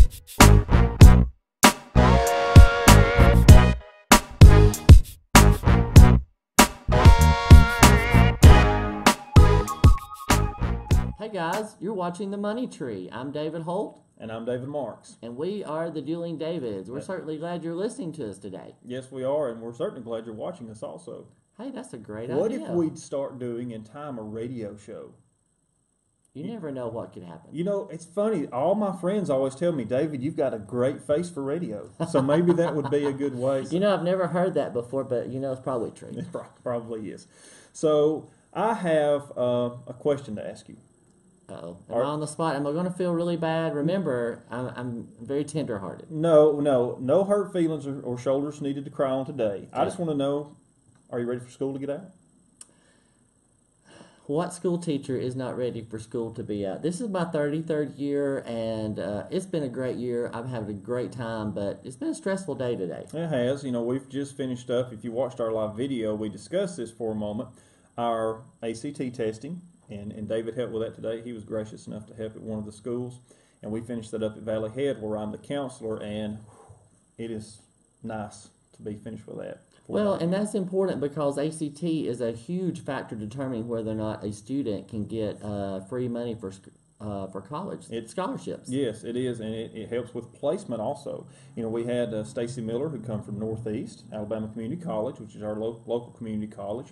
Hey guys, you're watching The Money Tree. I'm David Holt. And I'm David Marks. And we are the Dueling Davids. We're certainly glad you're listening to us today. Yes, we are, and we're certainly glad you're watching us also. Hey, that's a great What idea. if we'd start doing in time a radio show? You never know what could happen. You know, it's funny. All my friends always tell me, David, you've got a great face for radio. So maybe that would be a good way. You know, I've never heard that before, but you know, it's probably true. It probably is. So I have a question to ask you. Uh-oh. Am I on the spot? Am I going to feel really bad? Remember, I'm very tender-hearted. No hurt feelings or shoulders needed to cry on today. Okay. I just want to know, are you ready for school to get out? What school teacher is not ready for school to be out? This is my 33rd year, and it's been a great year. I've had a great time, but it's been a stressful day today. It has. You know, we've just finished up. If you watched our live video, we discussed this for a moment, our ACT testing. And David helped with that today. He was gracious enough to help at one of the schools. And we finished that up at Valley Head where I'm the counselor, and it is nice to be finished with that. Well, and that's important because ACT is a huge factor determining whether or not a student can get free money for college scholarships. Yes, it is, and it helps with placement also. You know, we had Stacy Miller, who come from Northeast Alabama Community College, which is our local community college.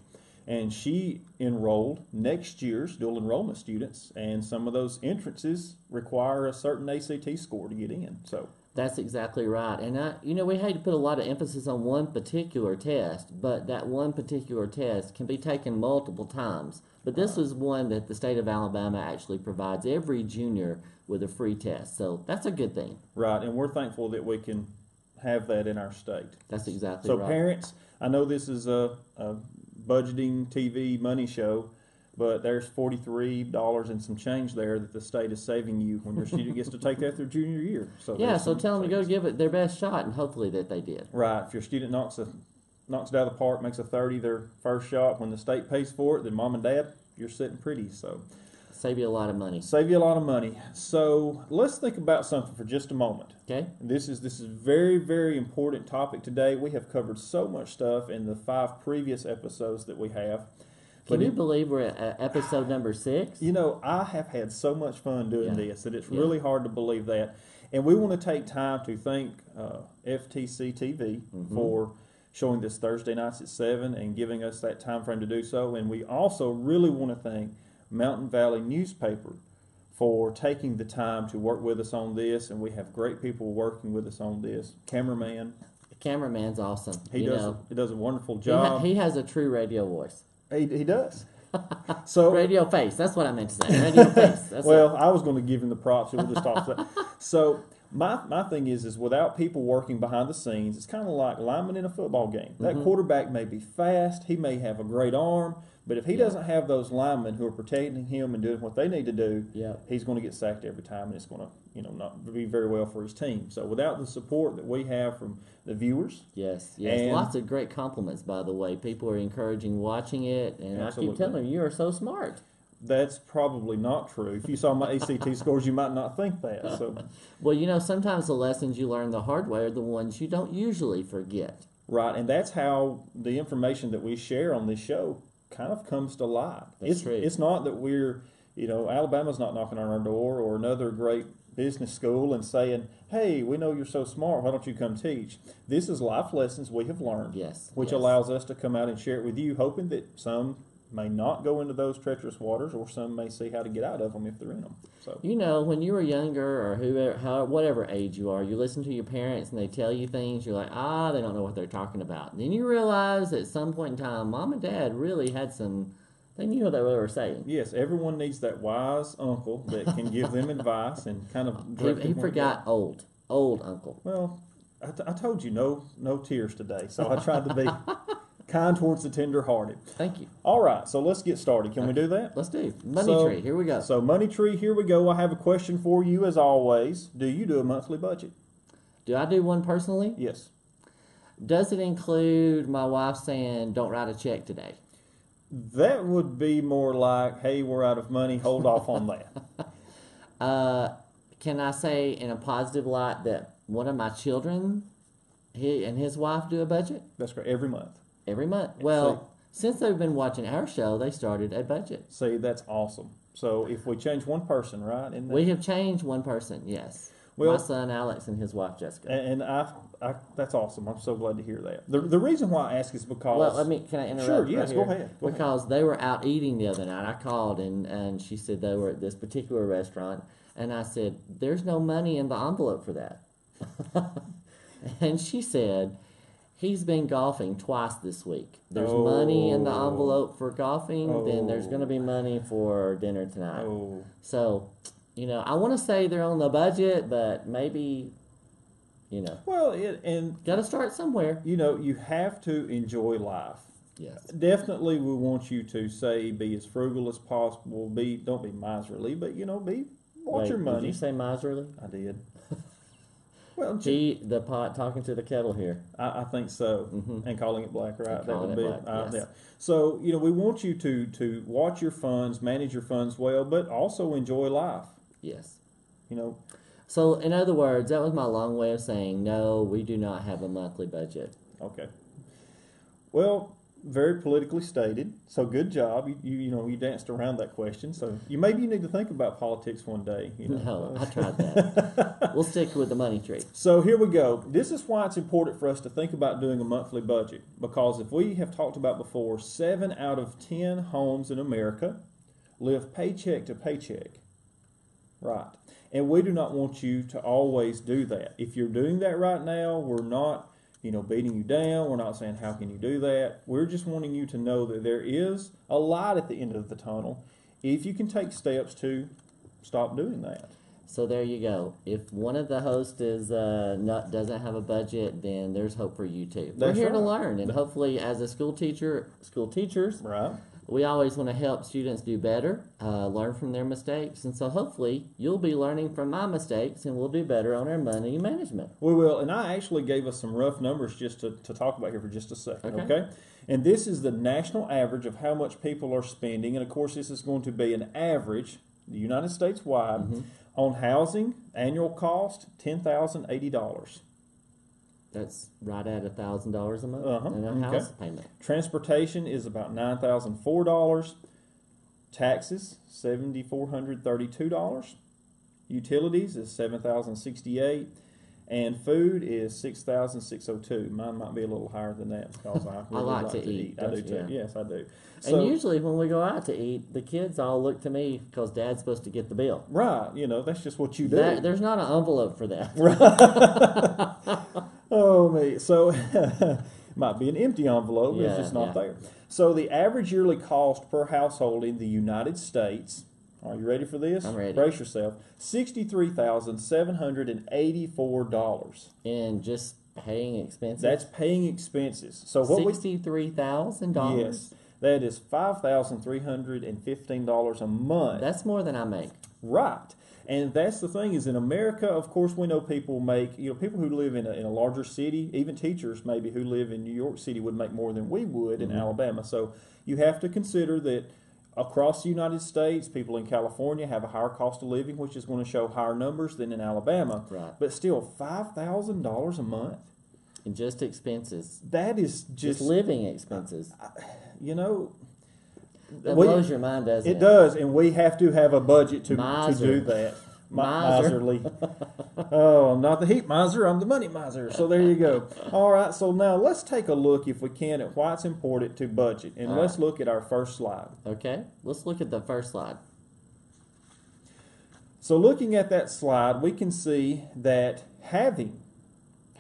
And she enrolled next year's dual enrollment students, and some of those entrances require a certain ACT score to get in. So that's exactly right. And we hate to put a lot of emphasis on one particular test, but that one particular test can be taken multiple times. But this is one that the state of Alabama actually provides every junior with a free test. So that's a good thing. Right, and we're thankful that we can have that in our state. That's exactly right. So parents, I know this is a budgeting TV money show, but there's $43 and some change there that the state is saving you when your student gets to take that their junior year. So yeah, so tell them to go give it their best shot, and hopefully that they did. Right. If your student knocks it out of the park, makes a 30 their first shot, when the state pays for it, then mom and dad, you're sitting pretty. So save you a lot of money. Save you a lot of money. So let's think about something for just a moment. Okay. This is very, very important topic today. We have covered so much stuff in the 5 previous episodes that we have. Can you believe we're at episode number 6? You know, I have had so much fun doing this that it's really hard to believe that. And we want to take time to thank FTC TV for showing this Thursday nights at 7 and giving us that time frame to do so. And we also really want to thank Mountain Valley Newspaper for taking the time to work with us on this, and we have great people working with us on this. The cameraman's awesome. He does a wonderful job. He has a true radio voice. He does. So radio face. That's what I meant to say. Radio face. That's I was going to give him the props. We'll just talk that. So my thing is without people working behind the scenes, it's kind of like linemen in a football game. That quarterback may be fast. He may have a great arm. But if he doesn't have those linemen who are protecting him and doing what they need to do, he's going to get sacked every time, and it's going to, not be very well for his team. So without the support that we have from the viewers, yes, lots of great compliments, by the way. People are encouraging watching it, and I keep telling them, you are so smart. That's probably not true. If you saw my ACT scores, you might not think that. So, well, sometimes the lessons you learn the hard way are the ones you don't usually forget. Right, and that's how the information that we share on this show kind of comes to light. It's not that we're, Alabama's not knocking on our door or another great business school and saying, hey, we know you're so smart, why don't you come teach? This is life lessons we have learned, which allows us to come out and share it with you, hoping that some may not go into those treacherous waters, or some may see how to get out of them if they're in them. So when you were younger, or whatever age you are, you listen to your parents and they tell you things, you're like, they don't know what they're talking about. And then you realize at some point in time, mom and dad really had they knew what they were saying. Yes, everyone needs that wise uncle that can give them advice and kind of he forgot old uncle. Well, I told you no tears today, so I tried to be kind towards the tender-hearted. Thank you. All right, so let's get started. Can we do that? Let's do. Money Tree, here we go. So Money Tree, here we go. I have a question for you as always. Do you do a monthly budget? Do I do one personally? Yes. Does it include my wife saying, don't write a check today? That would be more like, hey, we're out of money, hold off on that. can I say in a positive light that one of my children, he and his wife do a budget? That's great. Every month. Every month. Well, since they've been watching our show, they started a budget. See, that's awesome. So if we change one person, right? We have changed one person, yes. Well, my son Alex and his wife Jessica. And I that's awesome. I'm so glad to hear that. The reason why I ask is because... Well, can I interrupt? Sure, yes, right go ahead. Because they were out eating the other night. I called and she said they were at this particular restaurant. And I said, there's no money in the envelope for that. And she said, he's been golfing twice this week. There's money in the envelope for golfing, then there's going to be money for dinner tonight. So, I want to say they're on the budget, but maybe, Well, got to start somewhere. You have to enjoy life. Yes. Definitely we want you to be as frugal as possible. Don't be miserly, but, watch your money. Did you say miserly? I did. Well, the pot talking to the kettle here. I think so, and calling it black, right? That would be yes. Yeah. So we want you to watch your funds, manage your funds well, but also enjoy life. Yes. So in other words, that was my long way of saying no. We do not have a monthly budget. Okay. Well, very politically stated. So good job. You danced around that question. So you need to think about politics one day. No, I tried that. We'll stick with the money tree. So here we go. This is why it's important for us to think about doing a monthly budget, because if we have talked about before, 7 out of 10 homes in America live paycheck to paycheck. Right. And we do not want you to always do that. If you're doing that right now, we're not beating you down. We're not saying, how can you do that? We're just wanting you to know that there is a light at the end of the tunnel if you can take steps to stop doing that. So there you go. If one of the hosts doesn't have a budget, then there's hope for you too. We're here to learn, and hopefully as a school teachers, right, we always want to help students do better, learn from their mistakes, and so hopefully you'll be learning from my mistakes, and we'll do better on our money management. We will, and I actually gave us some rough numbers just to talk about here for just a second, okay? And this is the national average of how much people are spending, and of course this is going to be an average, the United States wide, on housing, annual cost, $10,080. That's right at $1,000 a month in a house payment. Transportation is about $9,004. Taxes, $7,432. Utilities is $7,068. And food is $6,602. Mine might be a little higher than that because I really like to eat. I do too. Yeah. Yes, I do. So, and usually when we go out to eat, the kids all look to me because Dad's supposed to get the bill. Right. That's just what you do. There's not an envelope for that. Right. Oh, me. So, might be an empty envelope. It's just not there. So, the average yearly cost per household in the United States, are you ready for this? I'm ready. Brace yourself. $63,784. In just paying expenses? That's paying expenses. So what $63,000? Yes. That is $5,315 a month. That's more than I make. Right. And that's the thing is in America, of course, we know people make, people who live in a larger city, even teachers maybe who live in New York City would make more than we would in Alabama. So you have to consider that across the United States, people in California have a higher cost of living, which is going to show higher numbers than in Alabama. Right. But still, $5,000 a month. And just expenses. That is just living expenses. That blows your mind, doesn't it? It does, and we have to have a budget to do that. Miserly. Oh, I'm not the heat miser, I'm the money miser. So there you go. All right, so now let's take a look, if we can, at why it's important to budget. And let's look at our first slide. Okay, let's look at the first slide. So looking at that slide, we can see that having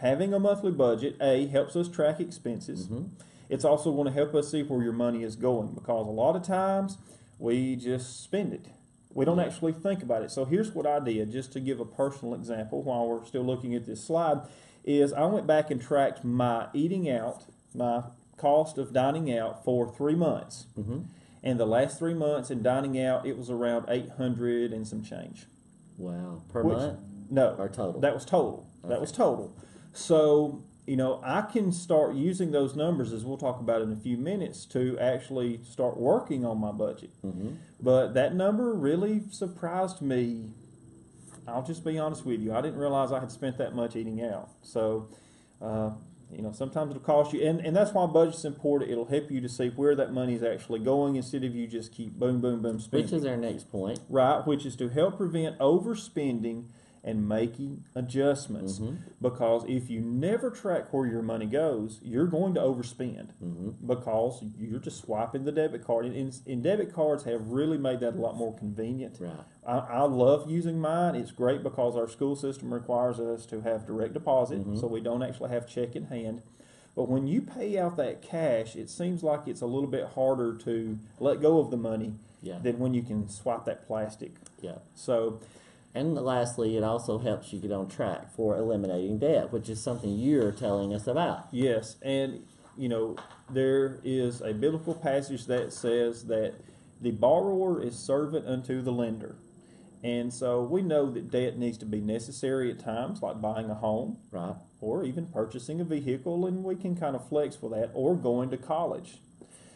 a monthly budget, helps us track expenses. It's also going to help us see where your money is going, because a lot of times we just spend it. We don't actually think about it. So here's what I did, just to give a personal example while we're still looking at this slide, is I went back and tracked my eating out, my cost of dining out for 3 months. And the last 3 months in dining out, it was around $800 and some change. Wow. Per month? No. Or total? That was total. Okay. That was total. So, I can start using those numbers, as we'll talk about in a few minutes, to actually start working on my budget. But that number really surprised me I'll just be honest with you. I didn't realize I had spent that much eating out. So, sometimes it'll cost you. And that's why budget's important. It'll help you to see where that money is actually going instead of you just keep boom, boom, boom spending. Which is our next point. Right, which is to help prevent overspending and making adjustments. Because if you never track where your money goes, you're going to overspend because you're just swiping the debit card. And debit cards have really made that a lot more convenient. Right. I love using mine. It's great because our school system requires us to have direct deposit, so we don't actually have check in hand. But when you pay out that cash, it seems like it's a little bit harder to let go of the money than when you can swipe that plastic. Yeah. So, and lastly, it also helps you get on track for eliminating debt, which is something you're telling us about. yes, and there is a biblical passage that says that the borrower is servant unto the lender. And so we know that debt needs to be necessary at times, like buying a home, Right. or even purchasing a vehicle, and we can kind of flex for that, or going to college.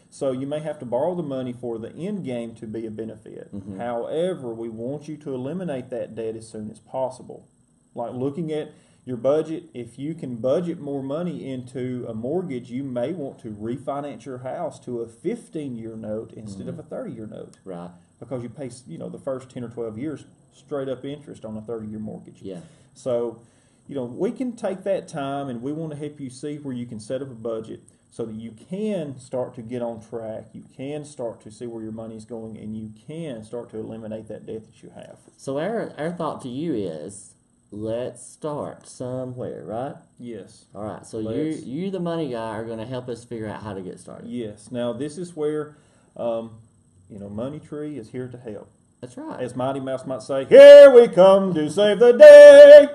So you may have to borrow the money for the end game to be a benefit. However, we want you to eliminate that debt as soon as possible. Like looking at your budget, if you can budget more money into a mortgage, you may want to refinance your house to a 15-year note instead of a 30-year note. Right. Because you pay, the first 10 or 12 years straight up interest on a 30-year mortgage. Yeah. So, we can take that time, and we want to help you see where you can set up a budget so that you can start to get on track. You can start to see where your money is going, and you can start to eliminate that debt that you have. So our thought to you is, let's start somewhere, right? Yes. All right. So you the money guy, are going to help us figure out how to get started. Yes. Now, this is where, Money Tree is here to help. That's right. As Mighty Mouse might say, here we come to save the day.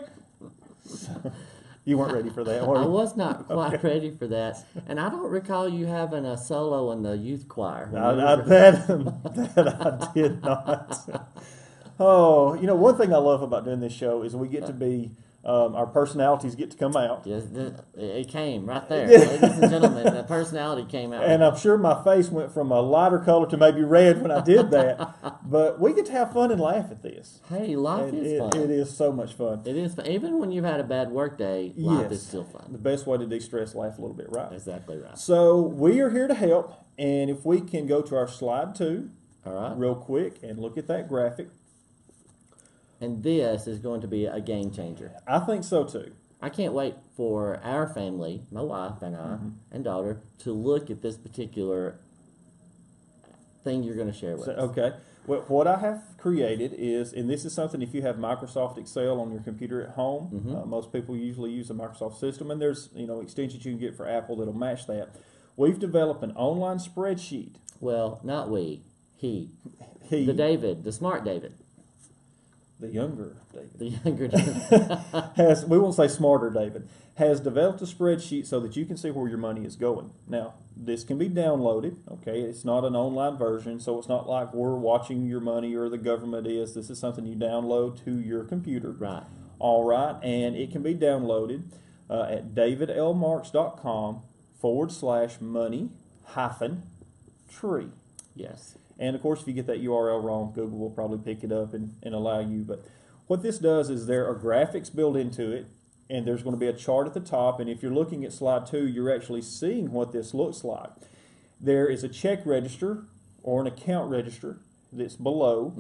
You weren't ready for that, were you? I was not quite ready for that, and I don't recall you having a solo in the youth choir. That I did not. Oh, one thing I love about doing this show is we get to be, our personalities get to come out. Yes, it came right there. Ladies and gentlemen, the personality came out. And I'm sure my face went from a lighter color to maybe red when I did that. But we get to have fun and laugh at this. Hey, life is fun. It is so much fun. It is fun. Even when you've had a bad work day, life is still fun. The best way to de-stress, laugh a little bit, right? Exactly right. So we are here to help. And if we can go to our slide 2 All right. real quick and look at that graphic. And this is going to be a game changer. I think so too. I can't wait for our family, my wife and I, and daughter, to look at this particular thing you're going to share with us. Okay. Well, what I have created is, and this is something if you have Microsoft Excel on your computer at home, most people usually use the Microsoft system, and there's extensions you can get for Apple that'll match that. We've developed an online spreadsheet. Well, not we. He. The smart David. The younger David. The younger David. We won't say smarter David, has developed a spreadsheet so that you can see where your money is going. Now, this can be downloaded, okay? It's not an online version, so it's not like we're watching your money or the government is. This is something you download to your computer. Right. All right, and it can be downloaded at davidlmarks.com/money-tree. Yes. And, of course, if you get that URL wrong, Google will probably pick it up and allow you. But what this does is there are graphics built into it, and there's going to be a chart at the top. And if you're looking at slide 2, you're actually seeing what this looks like. There is a check register or an account register that's below,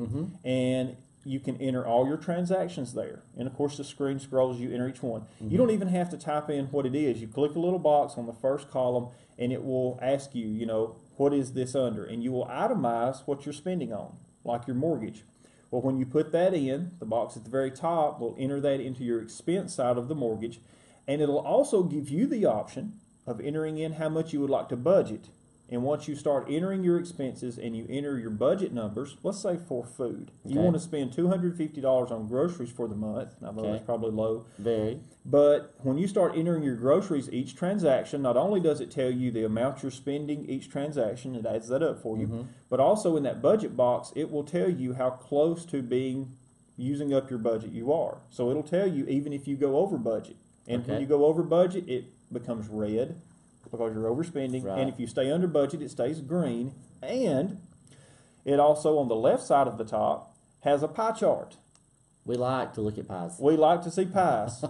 and you can enter all your transactions there. And, of course, the screen scrolls, you enter each one. You don't even have to type in what it is. You click a little box on the first column, and it will ask you, what is this under? And you will itemize what you're spending on, like your mortgage. Well, when you put that in, the box at the very top will enter that into your expense side of the mortgage, and it'll also give you the option of entering in how much you would like to budget. And once you start entering your expenses and you enter your budget numbers, let's say for food, you want to spend $250 on groceries for the month. I know that's probably low. Very. But when you start entering your groceries each transaction, not only does it tell you the amount you're spending each transaction, it adds that up for you, but also in that budget box, it will tell you how close to using up your budget you are. So it'll tell you even if you go over budget. And when you go over budget, it becomes red because you're overspending. Right. And if you stay under budget, it stays green. And it also, on the left side of the top, has a pie chart. We like to look at pies. We like to see pies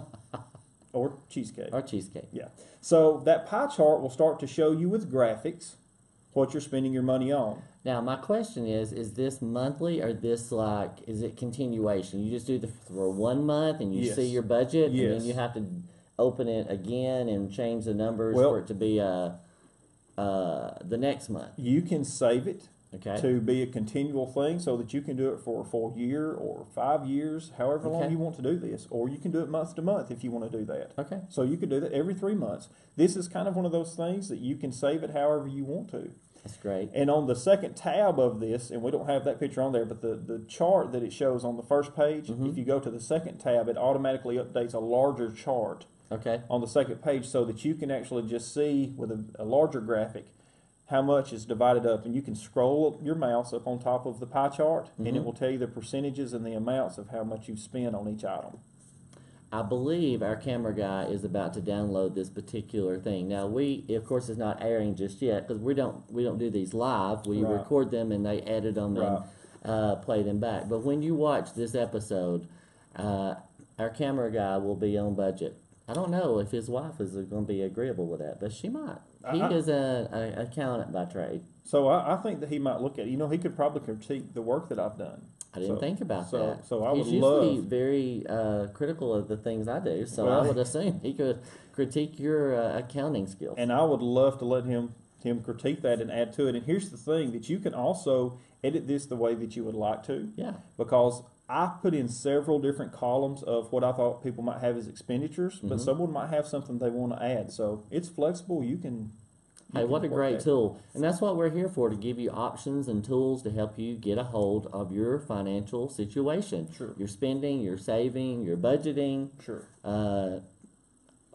or cheesecake. Or cheesecake. Yeah. So that pie chart will start to show you with graphics what you're spending your money on. Now, my question is this monthly or is it continuation? You just do for 1 month and you Yes. see your budget and Yes. then you have to open it again and change the numbers Well- for it to be the next month. You can save it Okay. to be a continual thing so that you can do it for a full year or 5 years, however long Okay. you want to do this. Or you can do it month to month if you want to do that. Okay. So you could do that every 3 months. This is kind of one of those things that you can save it however you want to. That's great. And on the second tab of this, and we don't have that picture on there, but the chart that it shows on the first page, if you go to the second tab, it automatically updates a larger chart Okay. on the second page so that you can actually just see with a larger graphic how much is divided up. And you can scroll your mouse up on top of the pie chart, and it will tell you the percentages and the amounts of how much you've spent on each item. I believe our camera guy is about to download this particular thing. Now of course, it's not airing just yet because we don't do these live. We Right. record them and they edit them Right. and play them back. But when you watch this episode, our camera guy will be on budget. I don't know if his wife is going to be agreeable with that, but she might. He is an accountant by trade. So I think that he might look at it. He could probably critique the work that I've done. I didn't think about that. So I He's would usually love. very critical of the things I do, so Well- I would assume he could critique your accounting skills. And I would love to let him critique that and add to it. And here's the thing, that you can also edit this the way that you would like to. Yeah. Because I put in several different columns of what I thought people might have as expenditures, but someone might have something they want to add. So it's flexible. You can. Hey, what a great tool. And that's what we're here for, to give you options and tools to help you get a hold of your financial situation. Sure. Your spending, your saving, your budgeting, Sure.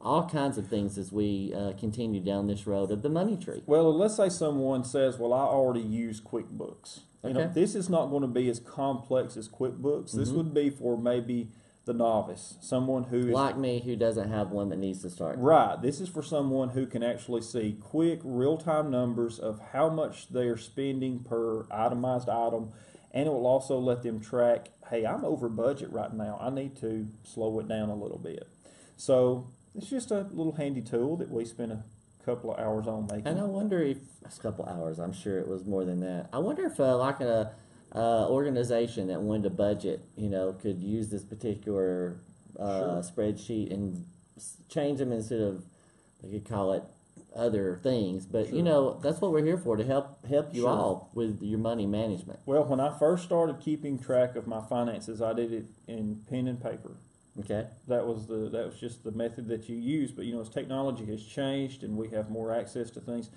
all kinds of things as we continue down this road of the money tree. Well, let's say someone says, well, I already use QuickBooks. You know, Okay. this is not going to be as complex as QuickBooks. This would be for maybe the novice, someone who is Like me, who doesn't have one that needs to start. right. This is for someone who can actually see quick, real-time numbers of how much they are spending per itemized item, and it will also let them track, hey, I'm over budget right now. I need to slow it down a little bit. So it's just a little handy tool that we spend a couple of hours on making. And I wonder if it's a couple hours. I'm sure it was more than that. I wonder if like a organization that wanted to budget, could use this particular spreadsheet and change them instead of, they could call it other things. But that's what we're here for, to help you Sure. all with your money management. Well, when I first started keeping track of my finances, I did it in pen and paper. Okay. That was just the method that you use. But as technology has changed and we have more access to things,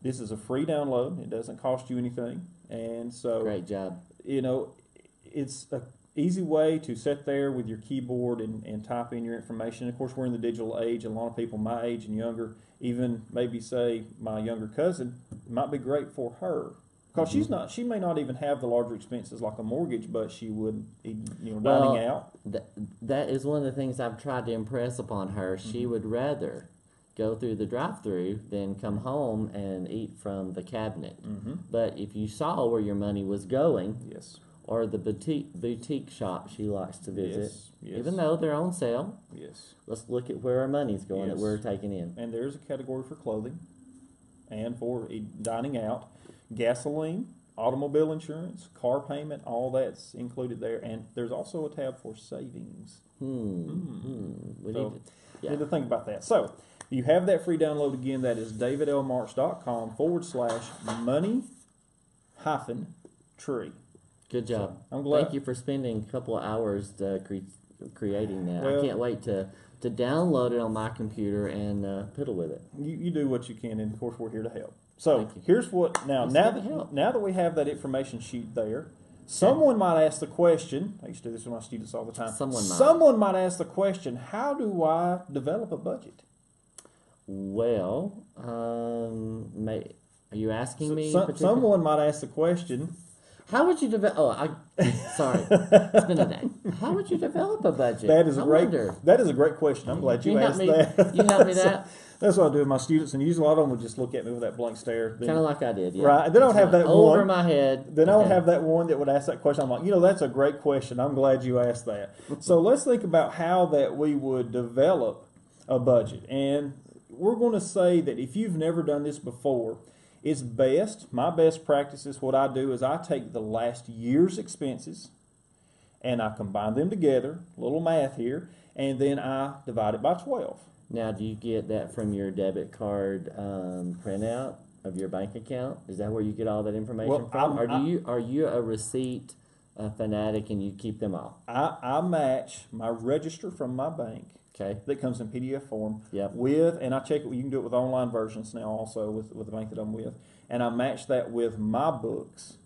this is a free download. It doesn't cost you anything, and so Great job. it's a easy way to sit there with your keyboard and type in your information. Of course, we're in the digital age, and a lot of people my age and younger, even maybe say my younger cousin, it might be great for her. Because she may not even have the larger expenses like a mortgage, but she would, dining out. That is one of the things I've tried to impress upon her. She would rather go through the drive-through than come home and eat from the cabinet. Mm-hmm. But if you saw where your money was going, Yes. or the boutique shop she likes to visit, Yes. even though they're on sale, Yes. let's look at where our money's going that Yes. we're taking in. And there's a category for clothing and for dining out, gasoline, automobile insurance, car payment, all that's included there. And there's also a tab for savings. We So, need need to think about that. So you have that free download again. That is davidlmarch.com/money-tree. Good job. I'm glad. Thank you for spending a couple of hours creating that. Well- I can't wait to download it on my computer and piddle with it. You do what you can, and of course we're here to help. So Thank you. here's what now Let's now get that, help. now that we have that information sheet there, someone might ask the question. I used to do this with my students all the time. Someone might. might ask the question: how do I develop a budget? Well, are you asking me? in particular? Someone might ask the question: How would you develop? Sorry, it's been a day. How would you develop a budget? That is a great question. I'm glad you asked that. You help me that. That's what I do with my students, and usually a lot of them would just look at me with that blank stare. Kind of like I did, yeah. Right. Then I would have that over one. my head. Then I would have that one that would ask that question. I'm like, that's a great question. I'm glad you asked that. So let's think about how that we would develop a budget. And we're going to say that if you've never done this before, it's best, my best practice is what I do is I take the last year's expenses and I combine them together, a little math here, and then I divide it by 12. Now, do you get that from your debit card printout of your bank account? Is that where you get all that information from? Or are you a receipt fanatic and you keep them all? I match my register from my bank. Okay. That comes in PDF form. Yep. And I check it. You can do it with online versions now also with the bank that I'm with. And I match that with my books.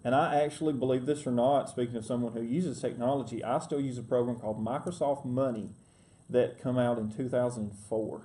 And I actually, believe this or not, speaking of someone who uses technology, I still use a program called Microsoft Money that come out in 2004.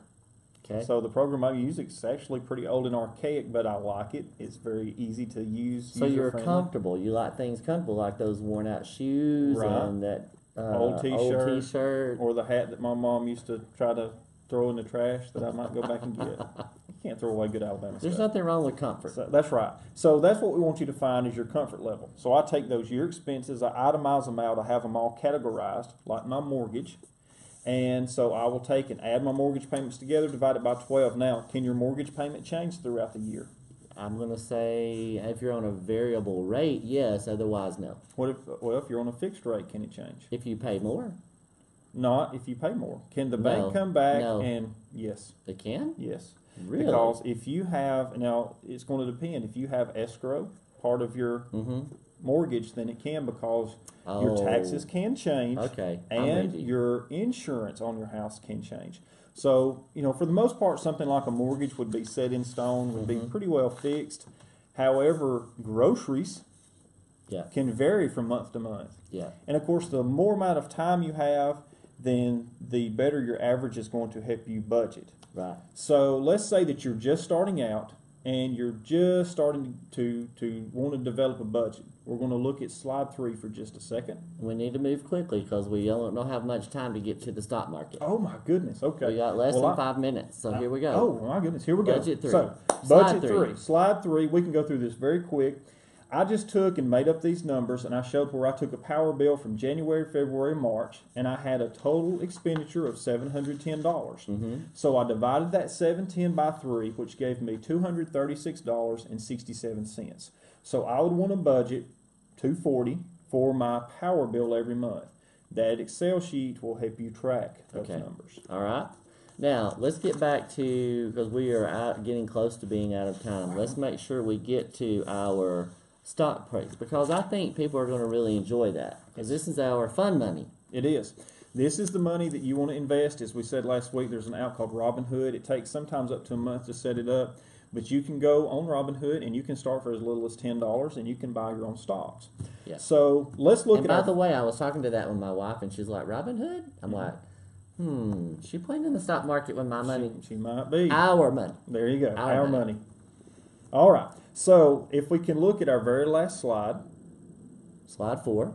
Okay. So the program I use is actually pretty old and archaic, but I like it. It's very easy to use. So you're comfortable. You like things comfortable, like those worn out shoes and that old t-shirt. Or the hat that my mom used to try to throw in the trash that I might go back and get. You can't throw away good Alabama There's stuff. nothing wrong with comfort. So that's right. So that's what we want you to find is your comfort level. So I take those year expenses, I itemize them out, I have them all categorized, like my mortgage. And so I will take and add my mortgage payments together, divide it by 12. Now, can your mortgage payment change throughout the year? I'm going to say if you're on a variable rate, yes. Otherwise, no. If you're on a fixed rate, can it change? If you pay more? Not if you pay more. Can the bank come back and yes? They can? Yes. Really? Because if you have, now it's going to depend. If you have escrow, part of your mortgage, then it can because your taxes can change. Okay. And your insurance on your house can change. So, for the most part, something like a mortgage would be set in stone, would be pretty well fixed. However, groceries can vary from month to month. Yeah. And of course, the more amount of time you have, then the better your average is going to help you budget. Right. So let's say that you're just starting out and you're just starting to want to develop a budget. We're going to look at slide 3 for just a second. We need to move quickly because we don't have much time to get to the stock market. Oh my goodness! Okay, we got less than 5 minutes, so here we go. Oh my goodness! Here we go. Budget 3. So budget 3. Slide 3. We can go through this very quick. I just took and made up these numbers, and I showed where I took a power bill from January, February, March, and I had a total expenditure of $710. So I divided that $710 by 3, which gave me $236.67. So I would want to budget $240 for my power bill every month. That Excel sheet will help you track those numbers. All right. Now, let's get back to, because we are getting close to being out of time, let's make sure we get to our stock price, because I think people are going to really enjoy that, because this is our fun money. It is. This is the money that you want to invest. As we said last week, there's an app called Robinhood. It takes sometimes up to a month to set it up, but you can go on Robinhood and you can start for as little as $10 and you can buy your own stocks. Yeah. So let's look at. By the way, I was talking to that with my wife, and she's like, Robinhood? I'm like, she playing in the stock market with my money? She might be. Our money. There you go. Our money. All right. So if we can look at our very last slide. Slide 4.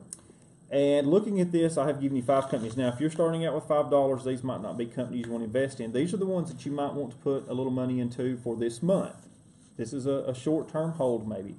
And looking at this, I have given you 5 companies. Now, if you're starting out with $5, these might not be companies you want to invest in. These are the ones that you might want to put a little money into for this month. This is a short-term hold maybe.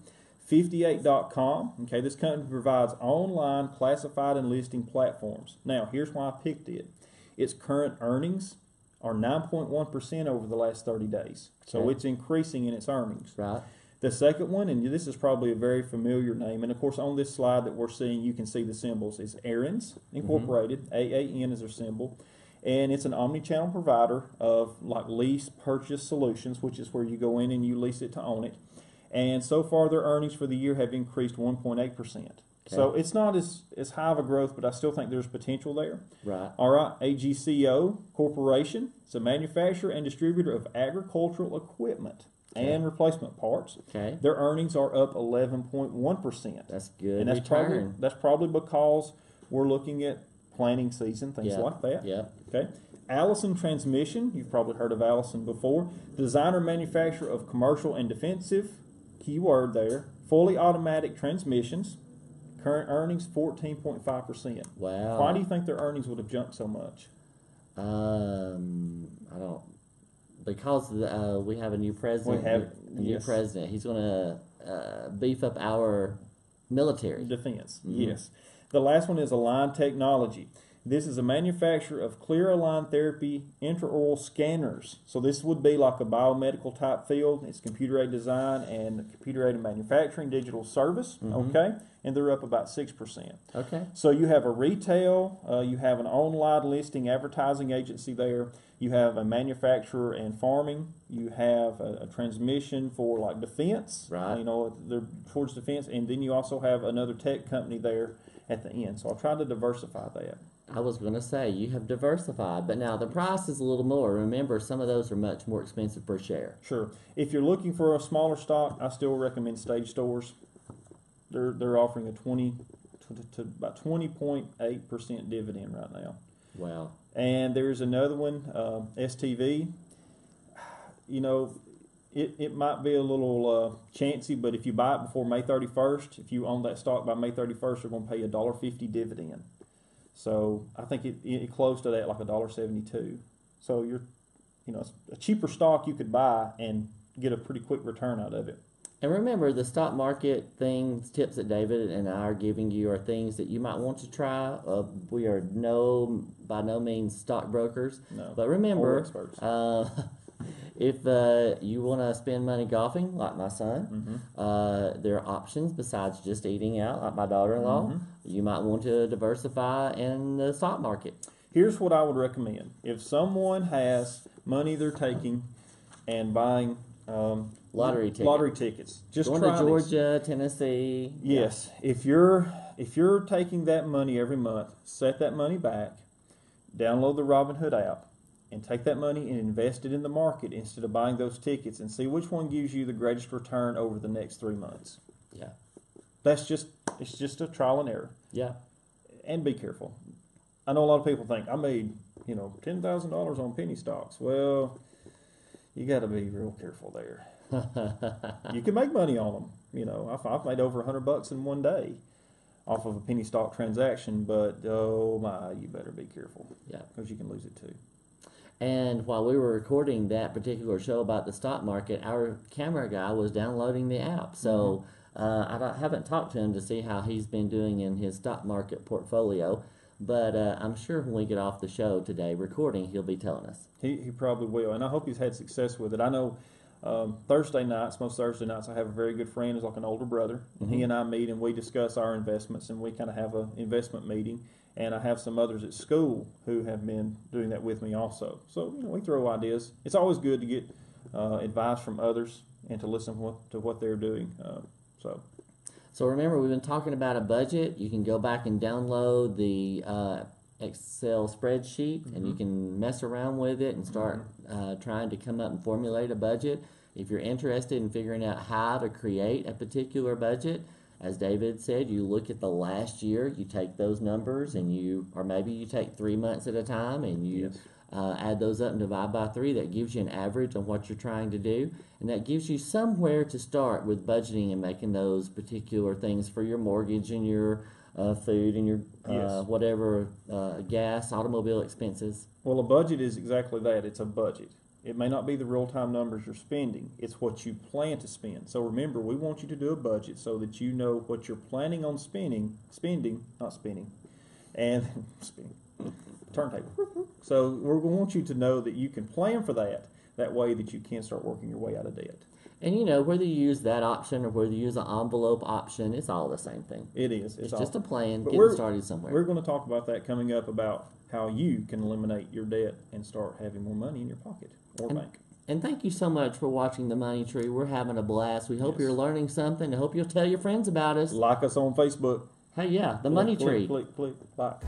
58.com. Okay, this company provides online classified and listing platforms. Now, here's why I picked it. Its current earnings are 9.1% over the last 30 days. So it's increasing in its earnings. Right. The second one, and this is probably a very familiar name, and of course on this slide that we're seeing you can see the symbols, is Aaron's Incorporated, AAN is their symbol, and it's an omni-channel provider of like lease purchase solutions, which is where you go in and you lease it to own it. And so far their earnings for the year have increased 1.8%. So it's not as high of a growth, but I still think there's potential there. Right. All right, AGCO Corporation, it's a manufacturer and distributor of agricultural equipment and replacement parts. Okay. Their earnings are up 11.1%. That's good. And that's probably because we're looking at planting season, things like that. Yeah. Okay. Allison Transmission, you've probably heard of Allison before. Designer manufacturer of commercial and defensive keyword there, fully automatic transmissions. Current earnings 14.5%. Wow. Why do you think their earnings would have jumped so much? I don't. Because we have a new president. New president. He's going to beef up our military defense. Yes. The last one is Align Technology. This is a manufacturer of clear align therapy intraoral scanners. So this would be like a biomedical type field. It's computer-aided design and computer-aided manufacturing, digital service. Okay, and they're up about 6%. Okay. So you have a retail, you have an online listing advertising agency there. You have a manufacturer and farming. You have a transmission for like defense. Right. You know, they're towards defense, and then you also have another tech company there at the end. So I'll try to diversify that. I was going to say, you have diversified, but now the price is a little more. Remember, some of those are much more expensive per share. Sure. If you're looking for a smaller stock, I still recommend Stage Stores. They're offering a 20 to about 20.8% dividend right now. Wow. And there's another one, STV. You know, it might be a little chancy, but if you buy it before May 31st, if you own that stock by May 31st, they're going to pay you $1.50 dividend. So I think it closed to that like $1.72. So it's a cheaper stock you could buy and get a pretty quick return out of it. And remember, the stock market tips that David and I are giving you are things that you might want to try. We are by no means stockbrokers. No. But remember, experts. if you want to spend money golfing, like my son, there are options besides just eating out, like my daughter-in-law. You might want to diversify in the stock market. Here's what I would recommend. If someone has money they're taking and buying lottery tickets, just going try to Georgia, Tennessee. Yes. Yeah. If you're taking that money every month, set that money back, download the Robinhood app, and take that money and invest it in the market instead of buying those tickets, and see which one gives you the greatest return over the next 3 months. Yeah. It's just a trial and error. Yeah. And be careful. I know a lot of people think I made $10,000 on penny stocks. Well, you got to be real careful there. You can make money on them. I've made over $100 in one day off of a penny stock transaction, but oh my, you better be careful. Yeah, because you can lose it too. And while we were recording that particular show about the stock market, our camera guy was downloading the app. So I haven't talked to him to see how he's been doing in his stock market portfolio. But I'm sure when we get off the show today recording, he'll be telling us. He probably will, and I hope he's had success with it. I know most Thursday nights, I have a very good friend who's like an older brother, and he and I meet and we discuss our investments, and we kind of have an investment meeting. And I have some others at school who have been doing that with me also. So we throw ideas. It's always good to get advice from others and to listen to what they're doing. So remember, we've been talking about a budget. You can go back and download the Excel spreadsheet, and you can mess around with it and start trying to come up and formulate a budget. If you're interested in figuring out how to create a particular budget, as David said, you look at the last year, you take those numbers, or maybe you take 3 months at a time, and you add those up and divide by 3. That gives you an average on what you're trying to do, and that gives you somewhere to start with budgeting and making those particular things for your mortgage and your food and your whatever gas, automobile expenses. Well, a budget is exactly that. It's a budget. It may not be the real-time numbers you're spending. It's what you plan to spend. So remember, we want you to do a budget so that you know what you're planning on spending, and turntable. So we want you to know that you can plan for that. That way that you can start working your way out of debt. And whether you use that option or whether you use an envelope option, it's all the same thing. It is. It's just a plan, but getting started somewhere. We're going to talk about that coming up, about how you can eliminate your debt and start having more money in your pocket or bank. And thank you so much for watching The Money Tree. We're having a blast. We hope you're learning something. I hope you'll tell your friends about us. Like us on Facebook. Hey, The Money Tree. Click, like.